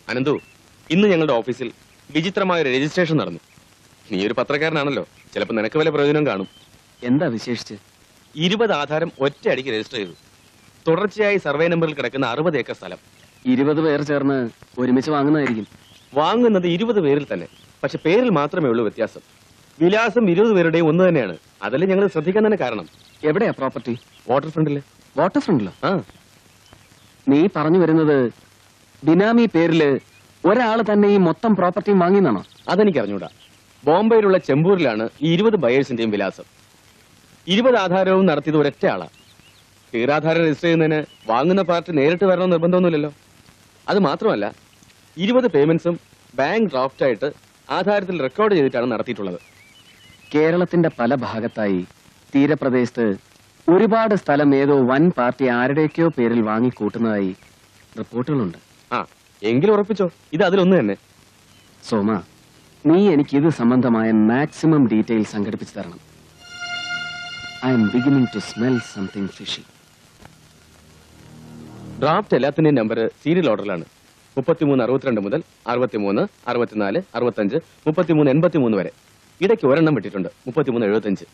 അനന്തു, ഇന്ന് ഞങ്ങളുടെ ഓഫീസിൽ വിചിത്രമായ ഒരു രജിസ്ട്രേഷൻ നടന്നു. നീ ഒരു പത്രക്കാരനാണല്ലോ, ചിലപ്പോൾ നിനക്ക് വല്ല പ്രയോജനം കാണും. എന്താ വിശേഷിച്ച്? 20 ആധാരം ഒറ്റയടിക്ക് രജിസ്റ്റർ ചെയ്തു. തുടർച്ചയായി സർവേ നമ്പറിൽ കിടക്കുന്ന 60 ഏക്കർ സ്ഥലം. 20 പേർ ചേർന്ന് ഒരുമിച്ച് വാങ്ങുന്നതായിരിക്കും. വാങ്ങുന്നത് 20 പേരിൽ തന്നെ, പക്ഷെ പേരിൽ മാത്രമേ ഉള്ളൂ വ്യത്യാസം. വിലാസം 20 പേരുടെയും ഒന്ന് തന്നെയാണ്. അതല്ലേ ഞങ്ങൾ ശ്രദ്ധിക്കാൻ തന്നെ കാരണം. എവിടെയാ പ്രോപ്പർട്ടി? വാട്ടർ ഫ്രണ്ടില്. വാട്ടർ ഫ്രണ്ടിലോ? ആ, നീ പറഞ്ഞു വരുന്നത് ബിനാമി പേരില് ഒരാള് തന്നെ ഈ മൊത്തം പ്രോപ്പർട്ടിയും വാങ്ങിയെന്നാണോ? അതെനിക്ക് അറിഞ്ഞൂടാ. ബോംബെയിലുള്ള ചെമ്പൂരിലാണ് ഈ 20 ബയേഴ്സിന്റെയും വിലാസം. 20 ആധാരവും നടത്തിയത് ഒരൊറ്റ ആളാ. തീരാധാരം രജിസ്റ്റർ ചെയ്യുന്നതിന് വാങ്ങുന്ന പാർട്ടി നേരിട്ട് വരണമെന്ന് നിർബന്ധമൊന്നുമില്ലല്ലോ. അത് മാത്രമല്ല, 20 പേയ്മെന്റ്സും ബാങ്ക് ഡ്രാഫ്റ്റ് ആയിട്ട് ആധാരത്തിൽ റെക്കോർഡ് ചെയ്തിട്ടാണ് നടത്തിയിട്ടുള്ളത്. കേരളത്തിന്റെ പല ഭാഗത്തായി തീരപ്രദേശത്ത് ഒരുപാട് സ്ഥലം ഏതോ വൻ പാർട്ടി ആരുടെയൊക്കെയോ പേരിൽ വാങ്ങിക്കൂട്ടുന്നതായി റിപ്പോർട്ടുകളുണ്ട്. ആ, എങ്കിലും ഉറപ്പിച്ചോ, ഇത് അതിലൊന്ന് തന്നെ. സോമ, നീ എനിക്ക് ഇത് സംബന്ധമായ മാക്സിമം ഡീറ്റെയിൽ സംഘടിപ്പിച്ചു തരണം. I'm beginning to smell something fishy. Draft എല്ലാത്തിന്റെയും നമ്പർ സീരിയൽ ഓർഡറിലാണ്. 3362 മുതൽ 63, 64, 65, 3383 വരെ. ഇടയ്ക്ക് ഒരെണ്ണം വിട്ടിട്ടുണ്ട്, 3375.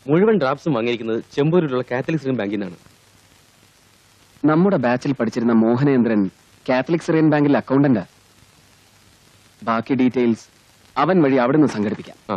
മുഴുവൻ ഡ്രാഫ്റ്റ്സും വാങ്ങിയിരിക്കുന്നത് ചെമ്പൂരിലുള്ള കാത്തലിക് സിറിയൻ ബാങ്കിൽ നിന്നാണ്. നമ്മുടെ ബാച്ചിൽ പഠിച്ചിരുന്ന മോഹനേന്ദ്രൻ കാത്തലിക് സിറിയൻ ബാങ്കിൽ അക്കൗണ്ടന്റാ. ബാക്കി ഡീറ്റെയിൽസ് അവൻ വഴി അവിടുന്ന് സംഘടിപ്പിക്കാം. ആ,